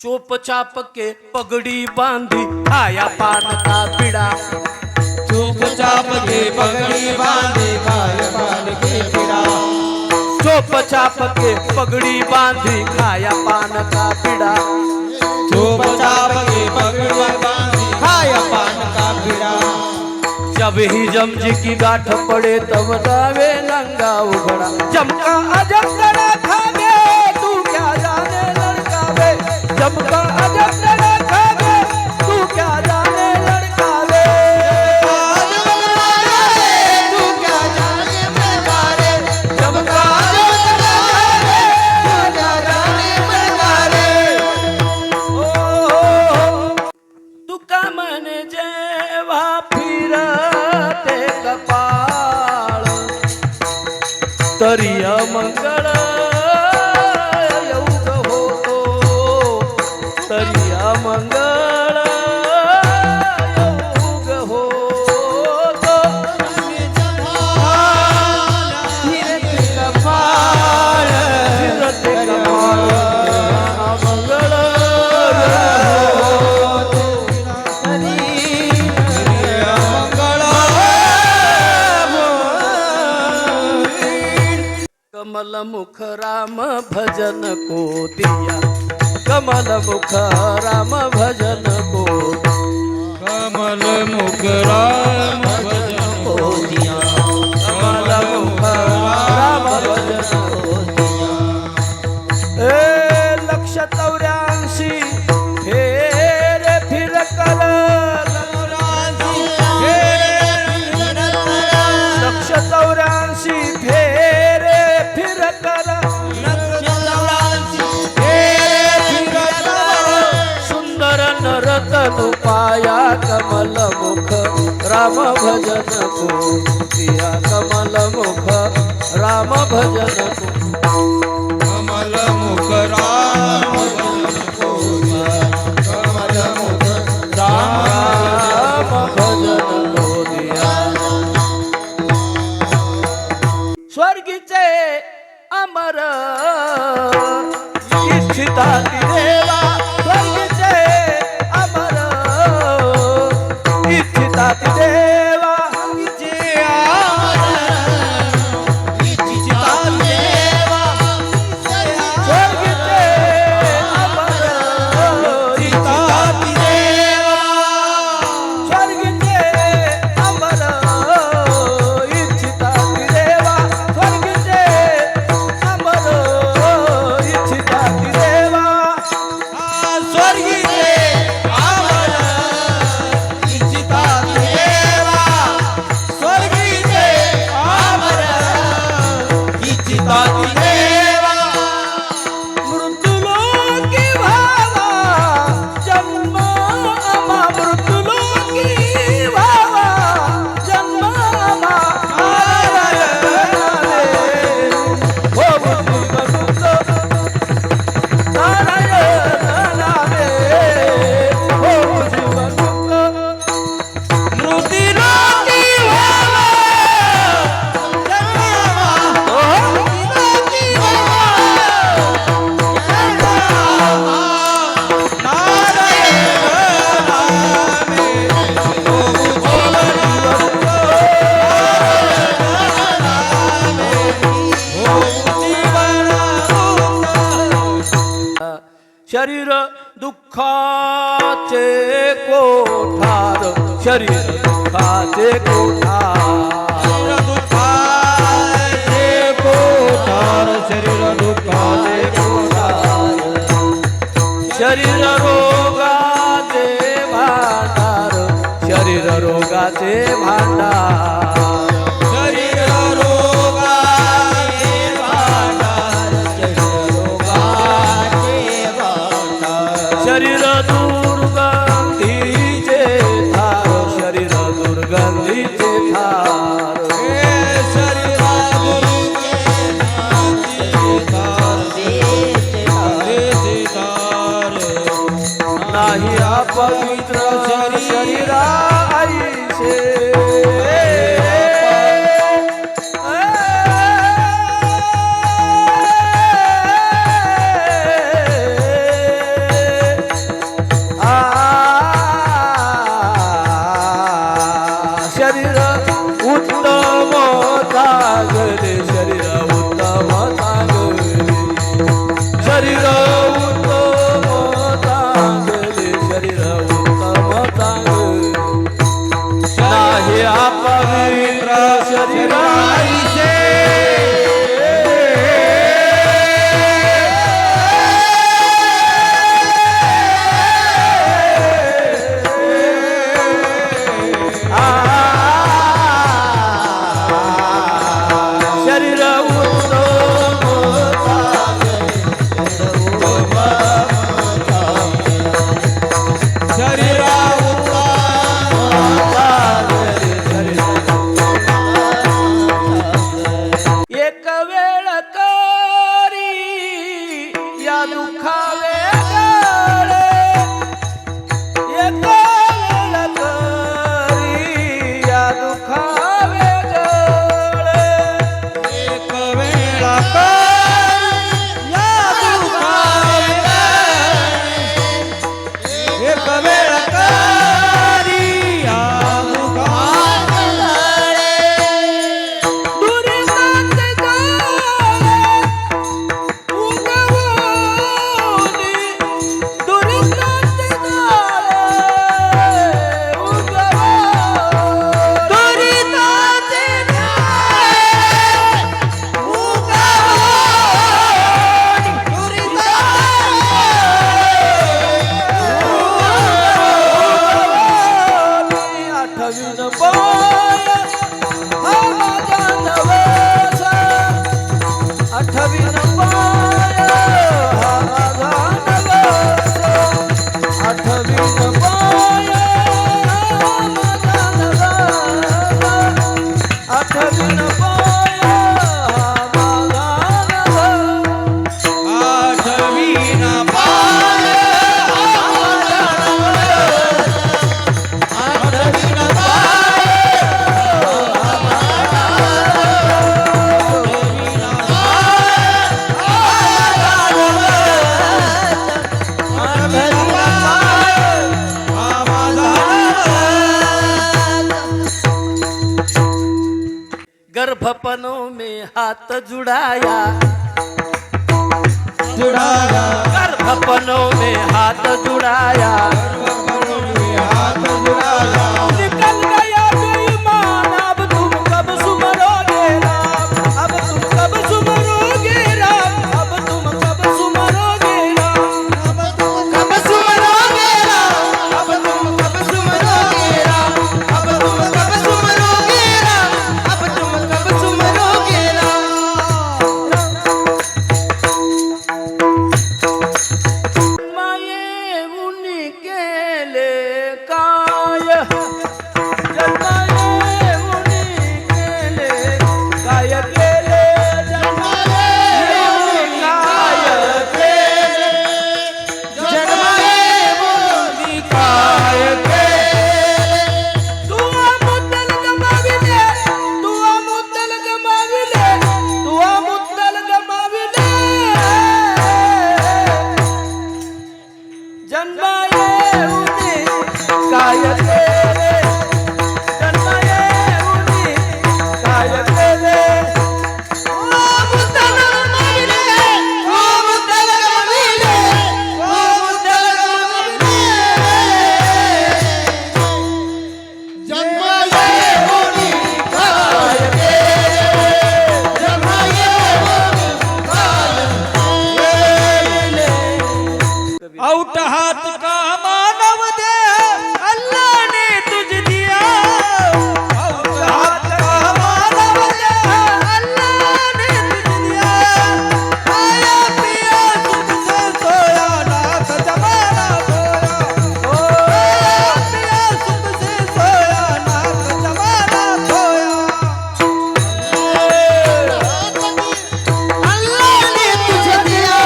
चोप चाप के पगड़ी बांधी खाया पान का बीड़ा। चुपचाप के पगड़ी बांधे खाया पान के बीड़ा। चोप चाप के पगड़ी बांधी खाया पान का बीड़ा। चुपचाप के पगड़ी बांधे खाया पान का बीड़ा। जब ही जमजी की गाठ पड़े तब दावे नंगा उघड़ा। जमका अजब लड़ा खावे तू क्या जाने लड़का वे। जमका अजब लड़ा खावे तू क्या जाने लड़का वे। तू क्या जाने बेचारे। जमका अजब लड़ा खावे तू क्या जाने बेचारे। ओ तुका मन जेव्हा फिरते कपाळ तरी अमंगळ योग होतो। तरी अमंगळ योग होतो। फिरते कपाळ फिरते कपाळ अमंगळ कमल मुख राम भजन को दिया। कमल मुख राम भजन को कमल मुख राम भजन को दिया। कमल मुख राम भजन को दिया। ए 184 फेर फिर कर 184 फेर फिर कर सुंदर नरतनु पाया। कमल मुख राम भजन को दिया। कमल मुख राम भजन को कमल मुख राम भजन को दिया। कमल मुख राम भजन को दिया। स्वर्गीचे अमर इच्छिता देवा। स्वर्गीचे अमर इच्छिता देवा। स्वर्गीचे अमर स्वर्गीचे अमर इच्छिता देवा। स्वर्गीचे अमर इच्छिता देवा। स्वर्गीचे अमर इच्छिता देवा। स्वर्गीचे अमर इच्छिता देवा। मृत्युलोकी भावा जन्म आमा। मृत्युलोकी भावा जन्म आमा। हो नारायण नामे हो जीवनमुक्त। मृत्युलोकी भावा जन्मावा। मृत्युलोकी भावा जन्मावा। नारायण नामे हो जीवनमुक्त। हो जीवनमुक्त। शरीर दुःखाचे कोठार। शरीर दुःखाचे कोठार। दुःखाचे कोठार। शरीर दुःखाचे कोठार। शरीर रोगाचे भांडार। शरीर रोगाचे भांडार। शरीर रोगाचे भांडार। शरीर रोगाचे भांडार। शरीर दुर्गंधीचे थार। शरीर दुर्गंधीचे थार। हे शरीर नाही अपवित्र शरीरा आईसे। सपनों में हाथ जुड़ाया जुड़ाया कर सपनों में हाथ जुड़ाया सपनों में हाथ जुड़ाया निकल गया बेईमान अब तुम कब सुमरोगे राम अब तुम कब सुमरोगे राम अब तुम कब सुमरोगे राम अब तुम कब सुमरोगे राम अब तुम कब सुमरोगे राम अब तुम कब सुमरोगे राम अब तुम कब सुमरोगे राम माये उन्हीं के ले काय जन्माये उन्हीं के ले काय के ले जन्माये उन्हीं काय के ले जन्माए बोली काय के दुआ मुद्दल गमाविले दुआ मुद्दल गमाविले दुआ मुद्दल गमाविले जन्माये उन्हीं काय केले जन्माये उन्हीं काय केले ओ मुद्दल गमाविले ओ मुद्दल गमाविले ओ मुद्दल गमाविले जन्माए बोली काय के जन्माए बोली आउट हाथ का मानव दे अल्लाह ने तुझ दिया आउट हाथ का मानव दे अल्लाह ने तुझ दिया खाया पिया सुख से सोया नाथ जमाना सोया खाया पिया सुख से सोया नाथ जमाना सोया अल्लाह ने तुझ दिया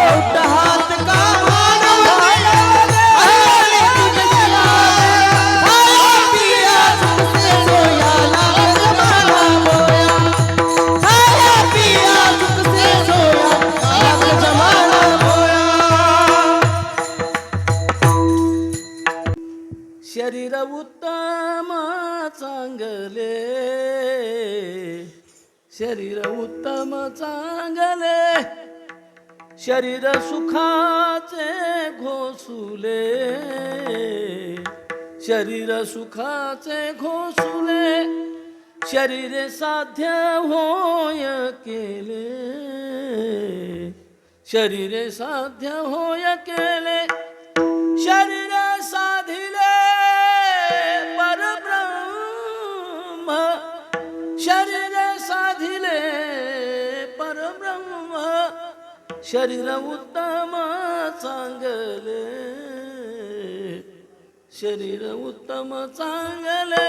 आउट हाथ का मानव दे अल्लाह ने तुझ दिया खाया पिया सुख से सोया नाथ जमाना सोया खाया पिया सुख से सोया नाथ जमाना सोया शरीर उत्तम चांगले शरीर उत्तम चांगले शरीर सुखाचे घोसुले शरीर सुखाचे घोसुले शरीर साध्य होय केले शरीर साध्य होय केले शरीर साधिले परब्रह्म शरीर साधिले परब्रह्म शरीर उत्तम चांगले शरीर उत्तम चांगले